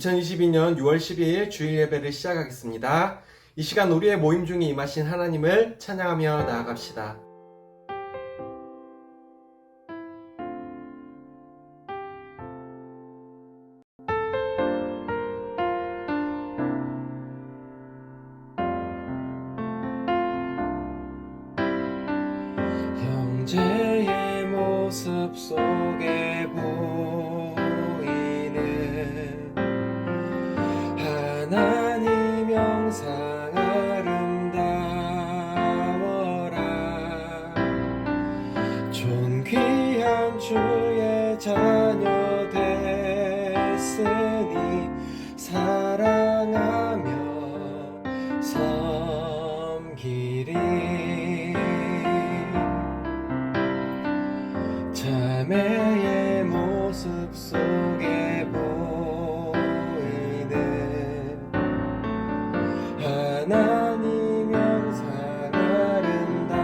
2022년 6월 12일 주일 예배를 시작하겠습니다. 이 시간 우리의 모임 중에 임하신 하나님을 찬양하며 나아갑시다. 형제의 모습 속에 보이는 하나님 영상 아름다워라. 존귀한 주의 자녀 됐으니 사랑하며 섬기리. 자매의 모습 속에 보이는 하나님 영상 아름다워라.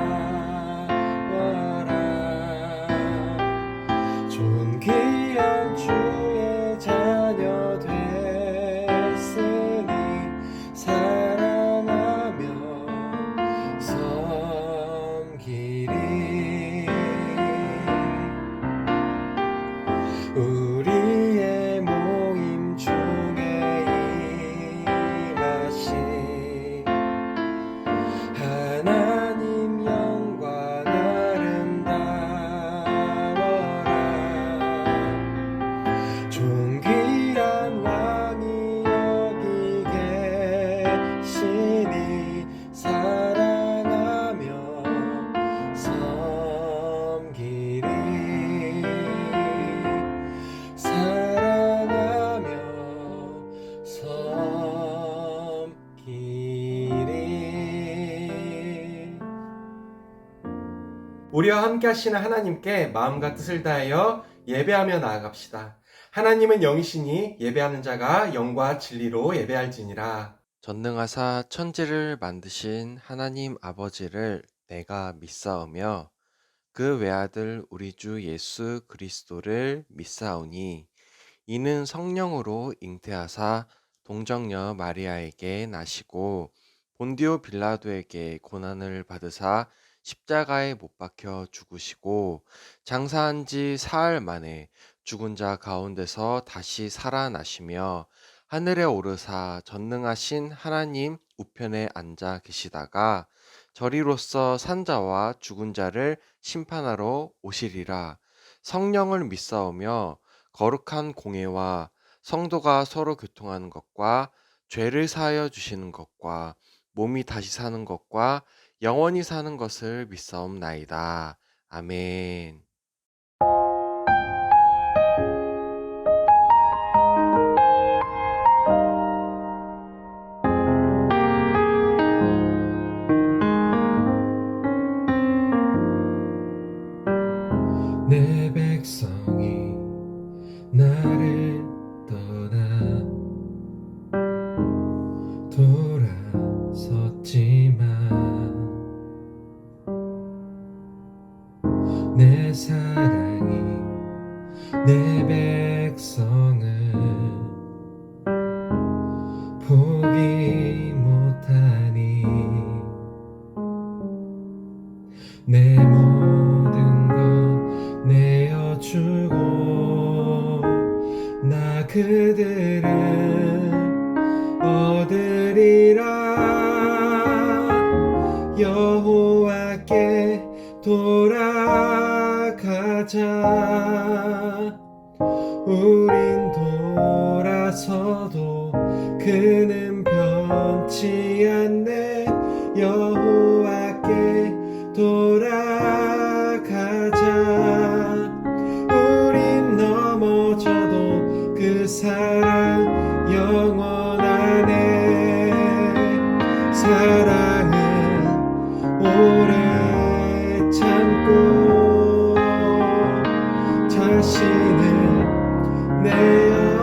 존귀한 주의 자녀 됐으니 사랑하며 섬기리. 우리의 모임 중에 임하신 하나님 영광 아름다워라. 존귀한 왕이 여기 계시니 사랑하며 섬기리. 사랑하며 섬기리. 우리와 함께 하시는 하나님께 마음과 뜻을 다하여 예배하며 나아갑시다. 하나님은 영이시니 예배하는 자가 영과 진리로 예배할지니라. 전능하사 천지를 만드신 하나님 아버지를 내가 믿사오며 그 외아들 우리 주 예수 그리스도를 믿사오니 이는 성령으로 잉태하사 동정녀 마리아에게 나시고 본디오 빌라도에게 고난을 받으사 십자가에 못 박혀 죽으시고 장사한 지 사흘 만에 죽은 자 가운데서 다시 살아나시며 하늘에 오르사 전능하신 하나님 우편에 앉아 계시다가 저리로서 산자와 죽은 자를 심판하러 오시리라. 성령을 믿사오며 거룩한 공예와 성도가 서로 교통하는 것과 죄를 사하여 주시는 것과 몸이 다시 사는 것과 영원히 사는 것을 믿사옵나이다. 아멘. 내 백성이 나를 떠나 돌아섰지만 내 사랑이 내 백성을 포기 못하니 내 모든 것 내어주고 나 그들을 얻으리라. 여호와께 돌아가자. 우린 돌아서도 그는 변치 않네. 여호와께 돌아가자. 우린 넘어져도 그 사랑 영원하네. 사랑은 오래 참고 자신을 내어주네.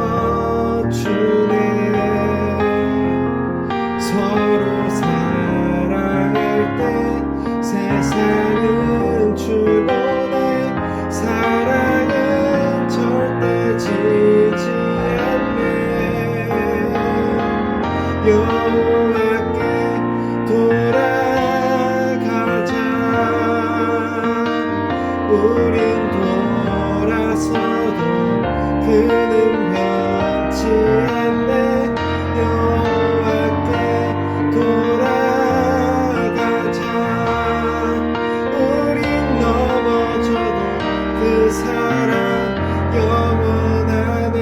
서로 사랑할 때 세상은 주보네. 사랑은 절대 지지 않네. 여호와께 돌아가자. 우린 돌아서도 그는 변치 않네. 여호와께 돌아가자. 우린 넘어져도 그 사랑 영원하네.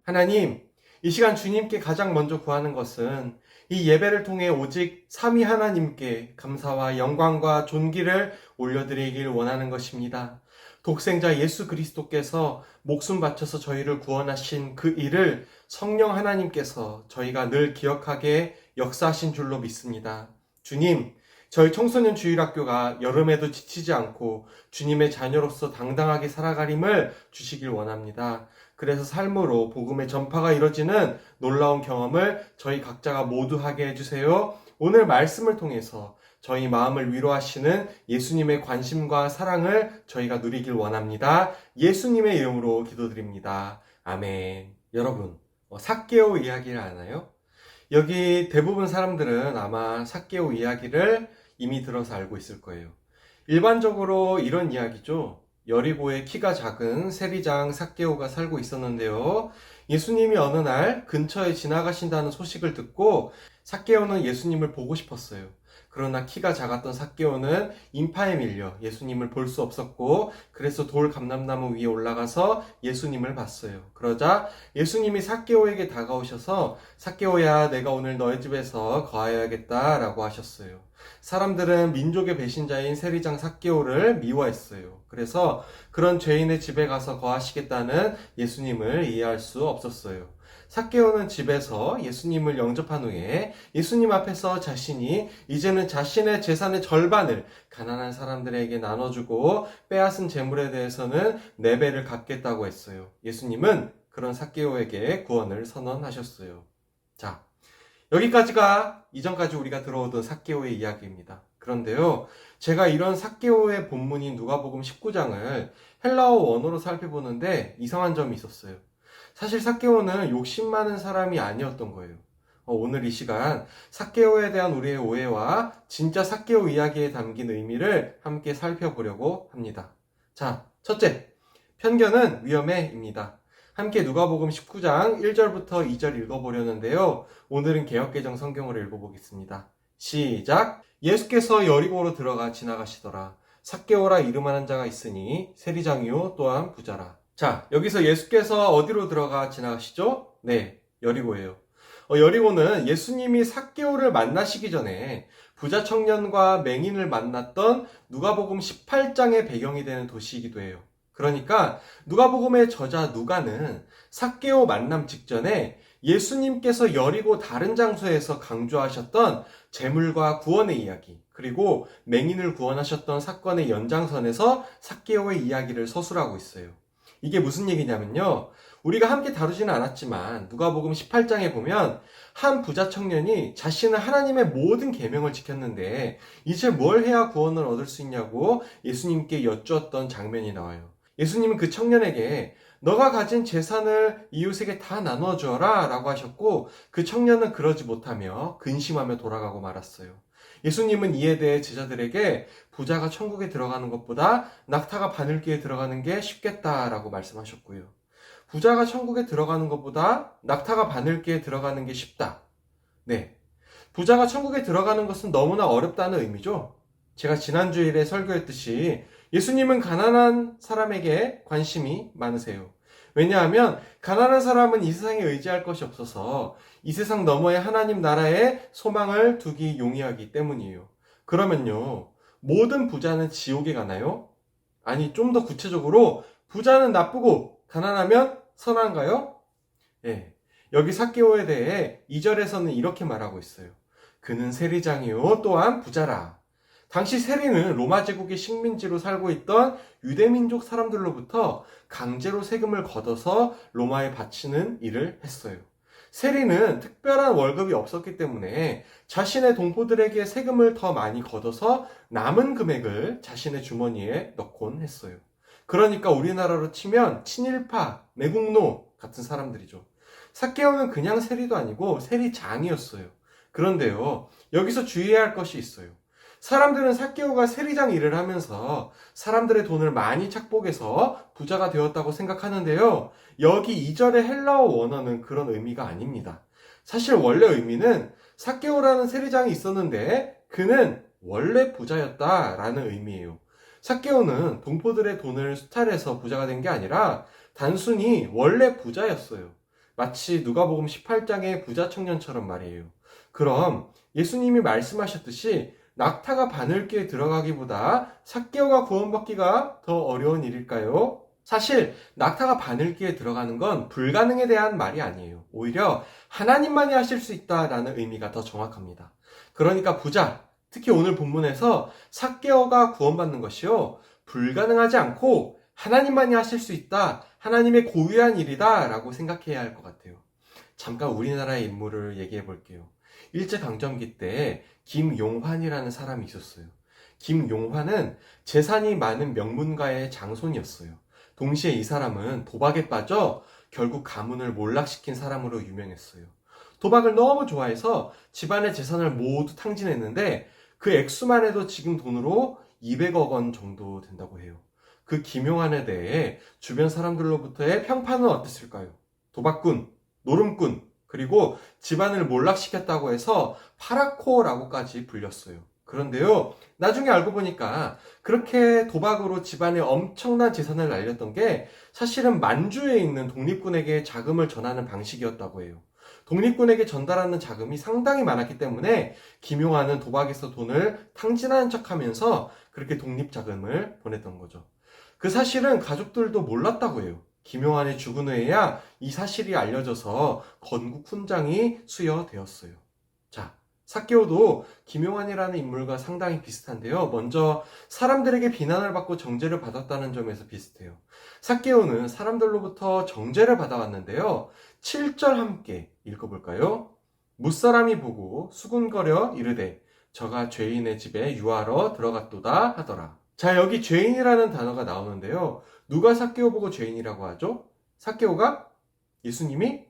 하나님, 이 시간 주님께 가장 먼저 구하는 것은 이 예배를 통해 오직 삼위 하나님께 감사와 영광과 존귀를 올려드리길 원하는 것입니다. 독생자 예수 그리스도께서 목숨 바쳐서 저희를 구원하신 그 일을 성령 하나님께서 저희가 늘 기억하게 역사하신 줄로 믿습니다. 주님, 저희 청소년 주일학교가 여름에도 지치지 않고 주님의 자녀로서 당당하게 살아가림을 주시길 원합니다. 그래서 삶으로 복음의 전파가 이뤄지는 놀라운 경험을 저희 각자가 모두 하게 해주세요. 오늘 말씀을 통해서 저희 마음을 위로하시는 예수님의 관심과 사랑을 저희가 누리길 원합니다. 예수님의 이름으로 기도드립니다. 아멘. 여러분, 삭개오 이야기를 아나요? 여기 대부분 사람들은 아마 삭개오 이야기를 이미 들어서 알고 있을 거예요. 일반적으로 이런 이야기죠. 여리고에 키가 작은 세리장 삭개오가 살고 있었는데요. 예수님이 어느 날 근처에 지나가신다는 소식을 듣고 삭개오는 예수님을 보고 싶었어요. 그러나 키가 작았던 삭개오는 인파에 밀려 예수님을 볼 수 없었고, 그래서 돌 감람나무 위에 올라가서 예수님을 봤어요. 그러자 예수님이 삭개오에게 다가오셔서 삭개오야, 내가 오늘 너의 집에서 거하여야겠다 라고 하셨어요. 사람들은 민족의 배신자인 세리장 삭개오를 미워했어요. 그래서 그런 죄인의 집에 가서 거하시겠다는 예수님을 이해할 수 없었어요. 삭개오는 집에서 예수님을 영접한 후에 예수님 앞에서 자신이 이제는 자신의 재산의 절반을 가난한 사람들에게 나눠주고 빼앗은 재물에 대해서는 4배를 갚겠다고 했어요. 예수님은 그런 삭개오에게 구원을 선언하셨어요. 자, 여기까지가 이전까지 우리가 들어오던 삭개오의 이야기입니다. 그런데요, 제가 이런 삭개오의 본문인 누가복음 19장을 헬라어 원어로 살펴보는데 이상한 점이 있었어요. 사실 삭개오는 욕심 많은 사람이 아니었던 거예요. 오늘 이 시간 삭개오에 대한 우리의 오해와 진짜 삭개오 이야기에 담긴 의미를 함께 살펴보려고 합니다. 자, 첫째, 편견은 위험해입니다. 함께 누가복음 19장 1절부터 2절 읽어보려는데요. 오늘은 개역개정 성경으로 읽어보겠습니다. 시작! 예수께서 여리고로 들어가 지나가시더라. 삭개오라 이름하는 자가 있으니 세리장이요 또한 부자라. 자, 여기서 예수께서 어디로 들어가 지나가시죠? 네, 여리고예요. 여리고는 예수님이 삭개오를 만나시기 전에 부자 청년과 맹인을 만났던 누가복음 18장의 배경이 되는 도시이기도 해요. 그러니까 누가복음의 저자 누가는 삭개오 만남 직전에 예수님께서 여리고 다른 장소에서 강조하셨던 재물과 구원의 이야기, 그리고 맹인을 구원하셨던 사건의 연장선에서 삭개오의 이야기를 서술하고 있어요. 이게 무슨 얘기냐면요, 우리가 함께 다루지는 않았지만 누가복음 18장에 보면 한 부자 청년이 자신은 하나님의 모든 계명을 지켰는데 이제 뭘 해야 구원을 얻을 수 있냐고 예수님께 여쭈었던 장면이 나와요. 예수님은 그 청년에게 너가 가진 재산을 이웃에게 다 나누어 주어라 라고 하셨고, 그 청년은 그러지 못하며 근심하며 돌아가고 말았어요. 예수님은 이에 대해 제자들에게 부자가 천국에 들어가는 것보다 낙타가 바늘기에 들어가는 게 쉽겠다라고 말씀하셨고요. 부자가 천국에 들어가는 것보다 낙타가 바늘기에 들어가는 게 쉽다. 네, 부자가 천국에 들어가는 것은 너무나 어렵다는 의미죠. 제가 지난 주일에 설교했듯이 예수님은 가난한 사람에게 관심이 많으세요. 왜냐하면 가난한 사람은 이 세상에 의지할 것이 없어서 이 세상 너머의 하나님 나라에 소망을 두기 용이하기 때문이에요. 그러면요, 모든 부자는 지옥에 가나요? 아니, 좀 더 구체적으로 부자는 나쁘고 가난하면 선한가요? 예, 여기 삭개오에 대해 2절에서는 이렇게 말하고 있어요. 그는 세리장이요 또한 부자라. 당시 세리는 로마 제국의 식민지로 살고 있던 유대민족 사람들로부터 강제로 세금을 걷어서 로마에 바치는 일을 했어요. 세리는 특별한 월급이 없었기 때문에 자신의 동포들에게 세금을 더 많이 걷어서 남은 금액을 자신의 주머니에 넣곤 했어요. 그러니까 우리나라로 치면 친일파, 매국노 같은 사람들이죠. 삭개오는 그냥 세리도 아니고 세리장이었어요. 그런데요, 여기서 주의해야 할 것이 있어요. 사람들은 삭개오가 세리장 일을 하면서 사람들의 돈을 많이 착복해서 부자가 되었다고 생각하는데요. 여기 2절의 헬라어 원어는 그런 의미가 아닙니다. 사실 원래 의미는 삭개오라는 세리장이 있었는데 그는 원래 부자였다라는 의미예요. 삭개오는 동포들의 돈을 수탈해서 부자가 된 게 아니라 단순히 원래 부자였어요. 마치 누가복음 18장의 부자 청년처럼 말이에요. 그럼 예수님이 말씀하셨듯이 낙타가 바늘귀에 들어가기보다 삭개오가 구원받기가 더 어려운 일일까요? 사실 낙타가 바늘귀에 들어가는 건 불가능에 대한 말이 아니에요. 오히려 하나님만이 하실 수 있다라는 의미가 더 정확합니다. 그러니까 부자, 특히 오늘 본문에서 삭개오가 구원받는 것이요, 불가능하지 않고 하나님만이 하실 수 있다, 하나님의 고유한 일이다 라고 생각해야 할 것 같아요. 잠깐 우리나라의 인물을 얘기해 볼게요. 일제강점기 때 김용환이라는 사람이 있었어요. 김용환은 재산이 많은 명문가의 장손이었어요. 동시에 이 사람은 도박에 빠져 결국 가문을 몰락시킨 사람으로 유명했어요. 도박을 너무 좋아해서 집안의 재산을 모두 탕진했는데 그 액수만 해도 지금 돈으로 200억 원 정도 된다고 해요. 그 김용환에 대해 주변 사람들로부터의 평판은 어땠을까요? 도박꾼, 노름꾼, 그리고 집안을 몰락시켰다고 해서 파라코라고까지 불렸어요. 그런데요, 나중에 알고 보니까 그렇게 도박으로 집안에 엄청난 재산을 날렸던 게 사실은 만주에 있는 독립군에게 자금을 전하는 방식이었다고 해요. 독립군에게 전달하는 자금이 상당히 많았기 때문에 김용환은 도박에서 돈을 탕진하는 척하면서 그렇게 독립자금을 보냈던 거죠. 그 사실은 가족들도 몰랐다고 해요. 김용환이 죽은 후에야 이 사실이 알려져서 건국 훈장이 수여되었어요. 자, 삭개오도 김용환이라는 인물과 상당히 비슷한데요. 먼저 사람들에게 비난을 받고 정죄를 받았다는 점에서 비슷해요. 삭개오는 사람들로부터 정죄를 받아왔는데요. 7절 함께 읽어볼까요? 무사람이 보고 수군거려 이르되 저가 죄인의 집에 유하러 들어갔도다 하더라. 자, 여기 죄인이라는 단어가 나오는데요. 누가 삭개오 보고 죄인이라고 하죠? 삭개오가? 예수님이?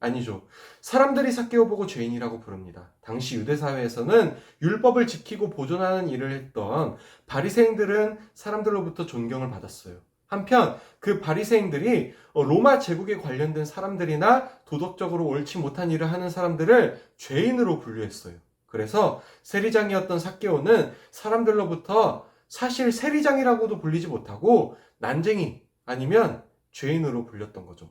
아니죠. 사람들이 삭개오 보고 죄인이라고 부릅니다. 당시 유대 사회에서는 율법을 지키고 보존하는 일을 했던 바리새인들은 사람들로부터 존경을 받았어요. 한편 그 바리새인들이 로마 제국에 관련된 사람들이나 도덕적으로 옳지 못한 일을 하는 사람들을 죄인으로 분류했어요. 그래서 세리장이었던 삭개오는 사람들로부터 사실 세리장이라고도 불리지 못하고 난쟁이 아니면 죄인으로 불렸던 거죠.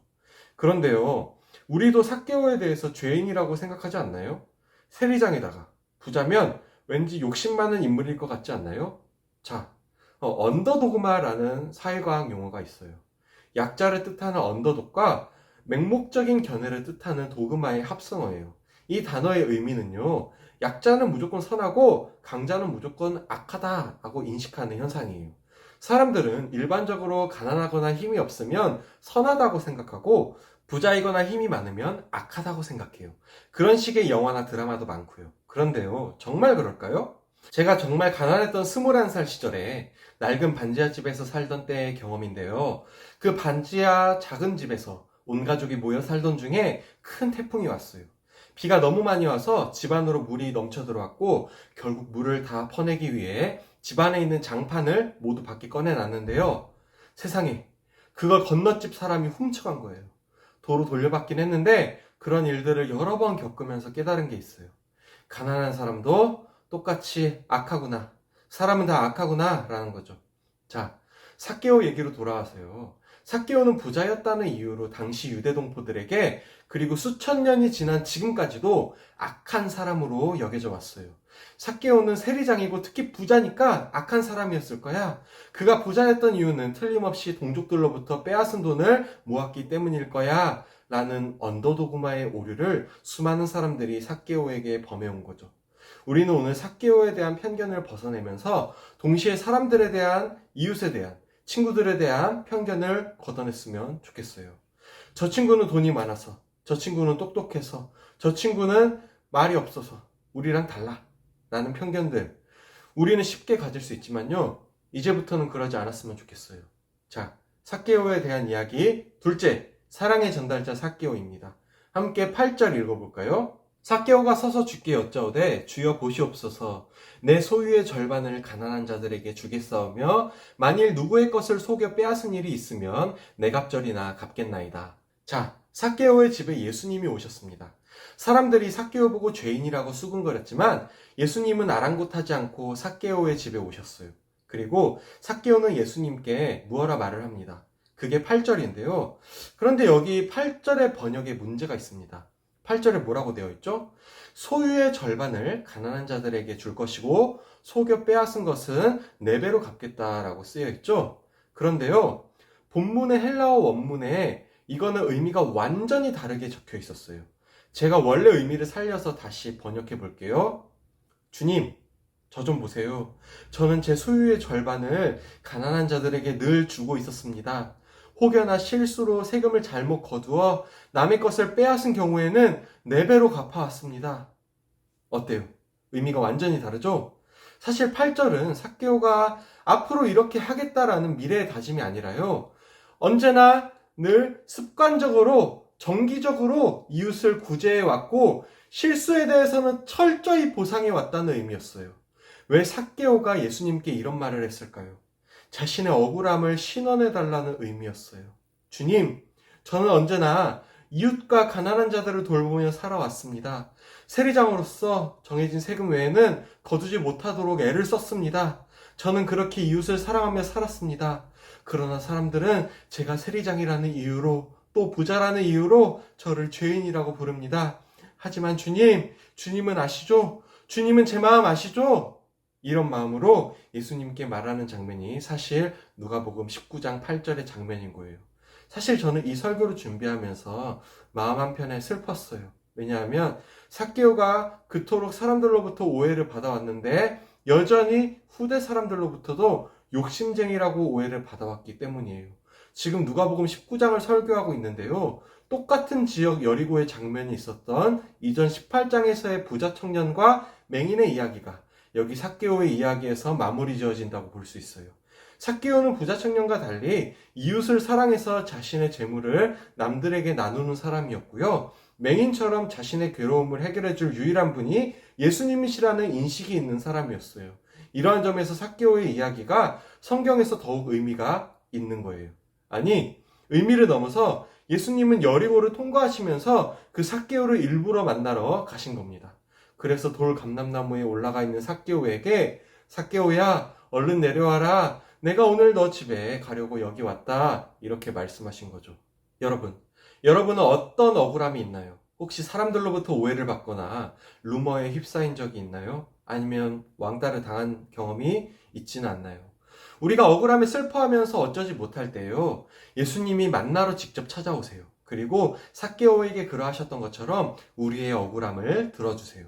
그런데요, 우리도 삭개오에 대해서 죄인이라고 생각하지 않나요? 세리장에다가 부자면 왠지 욕심 많은 인물일 것 같지 않나요? 자, 언더도그마라는 사회과학 용어가 있어요. 약자를 뜻하는 언더독과 맹목적인 견해를 뜻하는 도그마의 합성어예요. 이 단어의 의미는요, 약자는 무조건 선하고 강자는 무조건 악하다라고 인식하는 현상이에요. 사람들은 일반적으로 가난하거나 힘이 없으면 선하다고 생각하고 부자이거나 힘이 많으면 악하다고 생각해요. 그런 식의 영화나 드라마도 많고요. 그런데요, 정말 그럴까요? 제가 정말 가난했던 21살 시절에 낡은 반지하 집에서 살던 때의 경험인데요. 그 반지하 작은 집에서 온 가족이 모여 살던 중에 큰 태풍이 왔어요. 비가 너무 많이 와서 집 안으로 물이 넘쳐 들어왔고 결국 물을 다 퍼내기 위해 집 안에 있는 장판을 모두 밖에 꺼내놨는데요. 세상에, 그걸 건너집 사람이 훔쳐간 거예요. 도로 돌려받긴 했는데 그런 일들을 여러 번 겪으면서 깨달은 게 있어요. 가난한 사람도 똑같이 악하구나. 사람은 다 악하구나 라는 거죠. 자, 삭개오 얘기로 돌아와서요. 삭개오는 부자였다는 이유로 당시 유대 동포들에게 그리고 수천 년이 지난 지금까지도 악한 사람으로 여겨져 왔어요. 삭개오는 세리장이고 특히 부자니까 악한 사람이었을 거야. 그가 부자였던 이유는 틀림없이 동족들로부터 빼앗은 돈을 모았기 때문일 거야 라는 언더도그마의 오류를 수많은 사람들이 삭개오에게 범해온 거죠. 우리는 오늘 삭개오에 대한 편견을 벗어내면서 동시에 사람들에 대한, 이웃에 대한, 친구들에 대한 편견을 걷어냈으면 좋겠어요. 저 친구는 돈이 많아서, 저 친구는 똑똑해서, 저 친구는 말이 없어서, 우리랑 달라 라는 편견들, 우리는 쉽게 가질 수 있지만요, 이제부터는 그러지 않았으면 좋겠어요. 자, 삭개오에 대한 이야기 둘째, 사랑의 전달자 삭개오입니다. 함께 8절 읽어볼까요? 삭개오가 서서 주께 여짜오되 주여 보시옵소서, 내 소유의 절반을 가난한 자들에게 주겠사오며 만일 누구의 것을 속여 빼앗은 일이 있으면 내 갑절이나 갚겠나이다. 자, 삭개오의 집에 예수님이 오셨습니다. 사람들이 삭개오 보고 죄인이라고 수군거렸지만 예수님은 아랑곳하지 않고 삭개오의 집에 오셨어요. 그리고 삭개오는 예수님께 무어라 말을 합니다. 그게 8절인데요. 그런데 여기 8절의 번역에 문제가 있습니다. 8절에 뭐라고 되어 있죠? 소유의 절반을 가난한 자들에게 줄 것이고 속여 빼앗은 것은 4배로 갚겠다라고 쓰여 있죠. 그런데요, 본문의 헬라어 원문에 이거는 의미가 완전히 다르게 적혀 있었어요. 제가 원래 의미를 살려서 다시 번역해 볼게요. 주님, 저 좀 보세요. 저는 제 소유의 절반을 가난한 자들에게 늘 주고 있었습니다. 혹여나 실수로 세금을 잘못 거두어 남의 것을 빼앗은 경우에는 4배로 갚아왔습니다. 어때요? 의미가 완전히 다르죠? 사실 8절은 삭개오가 앞으로 이렇게 하겠다라는 미래의 다짐이 아니라요, 언제나 늘 습관적으로 정기적으로 이웃을 구제해 왔고 실수에 대해서는 철저히 보상해 왔다는 의미였어요. 왜 삭개오가 예수님께 이런 말을 했을까요? 자신의 억울함을 신원해 달라는 의미였어요. 주님, 저는 언제나 이웃과 가난한 자들을 돌보며 살아왔습니다. 세리장으로서 정해진 세금 외에는 거두지 못하도록 애를 썼습니다. 저는 그렇게 이웃을 사랑하며 살았습니다. 그러나 사람들은 제가 세리장이라는 이유로 또 부자라는 이유로 저를 죄인이라고 부릅니다. 하지만 주님, 주님은 아시죠? 주님은 제 마음 아시죠? 이런 마음으로 예수님께 말하는 장면이 사실 누가복음 19장 8절의 장면인 거예요. 사실 저는 이 설교를 준비하면서 마음 한편에 슬펐어요. 왜냐하면 삭개오가 그토록 사람들로부터 오해를 받아왔는데 여전히 후대 사람들로부터도 욕심쟁이라고 오해를 받아왔기 때문이에요. 지금 누가복음 19장을 설교하고 있는데요, 똑같은 지역 여리고의 장면이 있었던 이전 18장에서의 부자 청년과 맹인의 이야기가 여기 삭개오의 이야기에서 마무리 지어진다고 볼 수 있어요. 삭개오는 부자 청년과 달리 이웃을 사랑해서 자신의 재물을 남들에게 나누는 사람이었고요, 맹인처럼 자신의 괴로움을 해결해줄 유일한 분이 예수님이시라는 인식이 있는 사람이었어요. 이러한 점에서 삭개오의 이야기가 성경에서 더욱 의미가 있는 거예요. 아니, 의미를 넘어서 예수님은 여리고를 통과하시면서 그 삭개오를 일부러 만나러 가신 겁니다. 그래서 돌 감람나무에 올라가 있는 삭개오에게, 삭개오야, 얼른 내려와라. 내가 오늘 너 집에 가려고 여기 왔다. 이렇게 말씀하신 거죠. 여러분은 어떤 억울함이 있나요? 혹시 사람들로부터 오해를 받거나 루머에 휩싸인 적이 있나요? 아니면 왕따를 당한 경험이 있지는 않나요? 우리가 억울함에 슬퍼하면서 어쩌지 못할 때요, 예수님이 만나러 직접 찾아오세요. 그리고 삭개오에게 그러하셨던 것처럼 우리의 억울함을 들어주세요.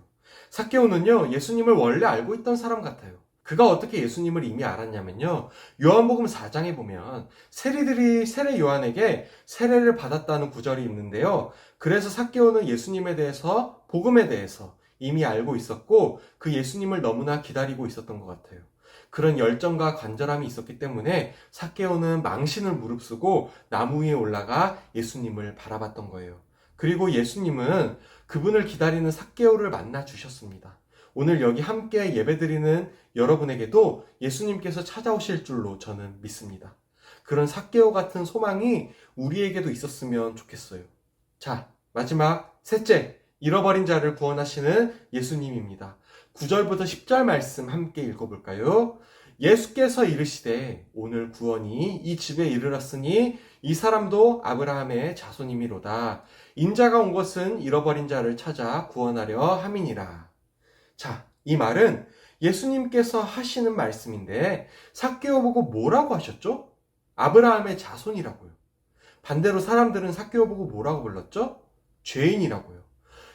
삭개오는요, 예수님을 원래 알고 있던 사람 같아요. 그가 어떻게 예수님을 이미 알았냐면요, 요한복음 4장에 보면 세리들이 세례 요한에게 세례를 받았다는 구절이 있는데요, 그래서 삭개오는 예수님에 대해서, 복음에 대해서 이미 알고 있었고 그 예수님을 너무나 기다리고 있었던 것 같아요. 그런 열정과 간절함이 있었기 때문에 삭개오는 망신을 무릅쓰고 나무 위에 올라가 예수님을 바라봤던 거예요. 그리고 예수님은 그분을 기다리는 삭개오를 만나 주셨습니다. 오늘 여기 함께 예배드리는 여러분에게도 예수님께서 찾아오실 줄로 저는 믿습니다. 그런 삭개오 같은 소망이 우리에게도 있었으면 좋겠어요. 자, 마지막 셋째, 잃어버린 자를 구원하시는 예수님입니다. 9절부터 10절 말씀 함께 읽어볼까요? 예수께서 이르시되 오늘 구원이 이 집에 이르렀으니 이 사람도 아브라함의 자손이미로다. 인자가 온 것은 잃어버린 자를 찾아 구원하려 함이니라. 자, 이 말은 예수님께서 하시는 말씀인데 삭개오 보고 뭐라고 하셨죠? 아브라함의 자손이라고요. 반대로 사람들은 삭개오 보고 뭐라고 불렀죠? 죄인이라고요.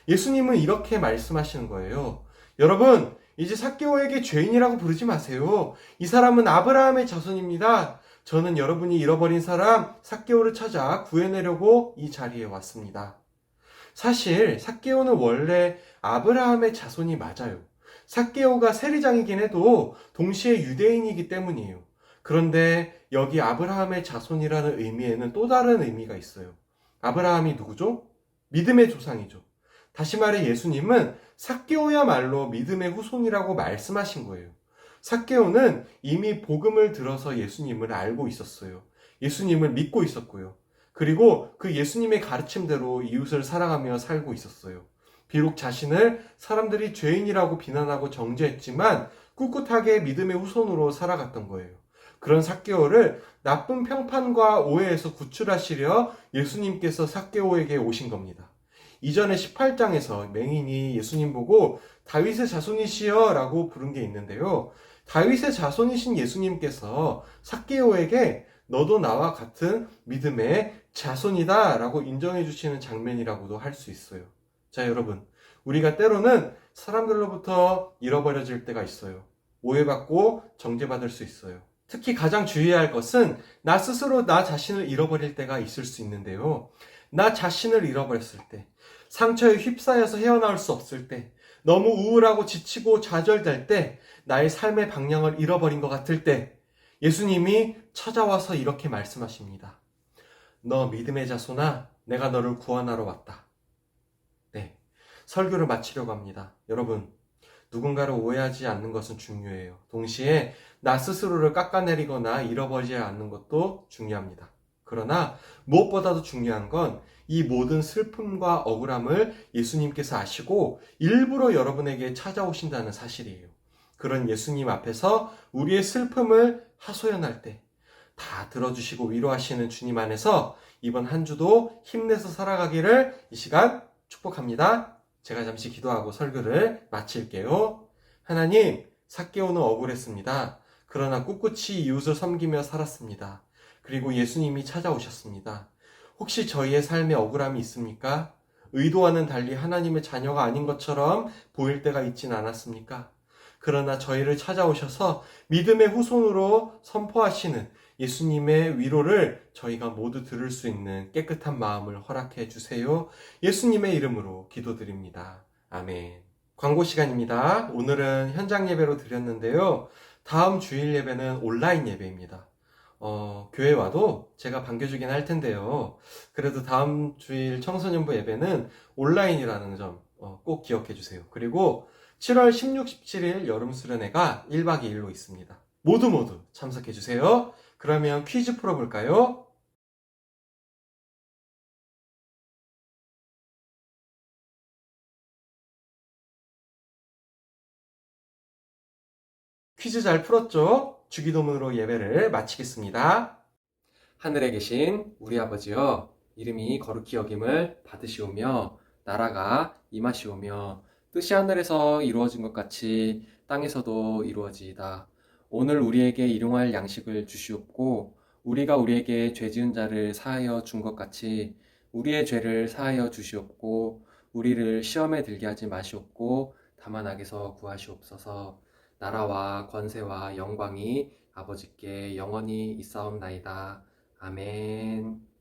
예수님은 이렇게 말씀하시는 거예요. 여러분, 이제 삭개오에게 죄인이라고 부르지 마세요. 이 사람은 아브라함의 자손입니다. 저는 여러분이 잃어버린 사람 삭개오를 찾아 구해내려고 이 자리에 왔습니다. 사실 삭개오는 원래 아브라함의 자손이 맞아요. 삭개오가 세리장이긴 해도 동시에 유대인이기 때문이에요. 그런데 여기 아브라함의 자손이라는 의미에는 또 다른 의미가 있어요. 아브라함이 누구죠? 믿음의 조상이죠. 다시 말해 예수님은 삭개오야말로 믿음의 후손이라고 말씀하신 거예요. 삭개오는 이미 복음을 들어서 예수님을 알고 있었어요. 예수님을 믿고 있었고요. 그리고 그 예수님의 가르침대로 이웃을 사랑하며 살고 있었어요. 비록 자신을 사람들이 죄인이라고 비난하고 정죄했지만 꿋꿋하게 믿음의 후손으로 살아갔던 거예요. 그런 삭개오를 나쁜 평판과 오해에서 구출하시려 예수님께서 삭개오에게 오신 겁니다. 이전에 18장에서 맹인이 예수님 보고 다윗의 자손이시여 라고 부른 게 있는데요. 다윗의 자손이신 예수님께서 삭개오에게 너도 나와 같은 믿음의 자손이다 라고 인정해 주시는 장면이라고도 할 수 있어요. 자, 여러분, 우리가 때로는 사람들로부터 잃어버려질 때가 있어요. 오해받고 정죄받을 수 있어요. 특히 가장 주의해야 할 것은 나 스스로 나 자신을 잃어버릴 때가 있을 수 있는데요. 나 자신을 잃어버렸을 때, 상처에 휩싸여서 헤어나올 수 없을 때, 너무 우울하고 지치고 좌절될 때, 나의 삶의 방향을 잃어버린 것 같을 때, 예수님이 찾아와서 이렇게 말씀하십니다. 너 믿음의 자손아, 내가 너를 구원하러 왔다. 네, 설교를 마치려고 합니다. 여러분, 누군가를 오해하지 않는 것은 중요해요. 동시에 나 스스로를 깎아내리거나 잃어버리지 않는 것도 중요합니다. 그러나 무엇보다도 중요한 건 이 모든 슬픔과 억울함을 예수님께서 아시고 일부러 여러분에게 찾아오신다는 사실이에요. 그런 예수님 앞에서 우리의 슬픔을 하소연할 때 다 들어주시고 위로하시는 주님 안에서 이번 한 주도 힘내서 살아가기를 이 시간 축복합니다. 제가 잠시 기도하고 설교를 마칠게요. 하나님, 삭개오는 억울했습니다. 그러나 꿋꿋이 이웃을 섬기며 살았습니다. 그리고 예수님이 찾아오셨습니다. 혹시 저희의 삶에 억울함이 있습니까? 의도와는 달리 하나님의 자녀가 아닌 것처럼 보일 때가 있진 않았습니까? 그러나 저희를 찾아오셔서 믿음의 후손으로 선포하시는 예수님의 위로를 저희가 모두 들을 수 있는 깨끗한 마음을 허락해 주세요. 예수님의 이름으로 기도드립니다. 아멘. 광고 시간입니다. 오늘은 현장 예배로 드렸는데요. 다음 주일 예배는 온라인 예배입니다. 교회 와도 제가 반겨주긴 할 텐데요. 그래도 다음 주일 청소년부 예배는 온라인이라는 점 꼭 기억해 주세요. 그리고 7월 16, 17일 여름 수련회가 1박 2일로 있습니다. 모두 참석해 주세요. 그러면 퀴즈 풀어볼까요? 퀴즈 잘 풀었죠? 주기도문으로 예배를 마치겠습니다. 하늘에 계신 우리 아버지여, 이름이 거룩히 여김을 받으시오며 나라가 임하시오며 뜻이 하늘에서 이루어진 것 같이 땅에서도 이루어지이다. 오늘 우리에게 일용할 양식을 주시옵고 우리가 우리에게 죄 지은 자를 사하여 준 것 같이 우리의 죄를 사하여 주시옵고 우리를 시험에 들게 하지 마시옵고 다만 악에서 구하시옵소서. 나라와 권세와 영광이 아버지께 영원히 있사옵나이다. 아멘.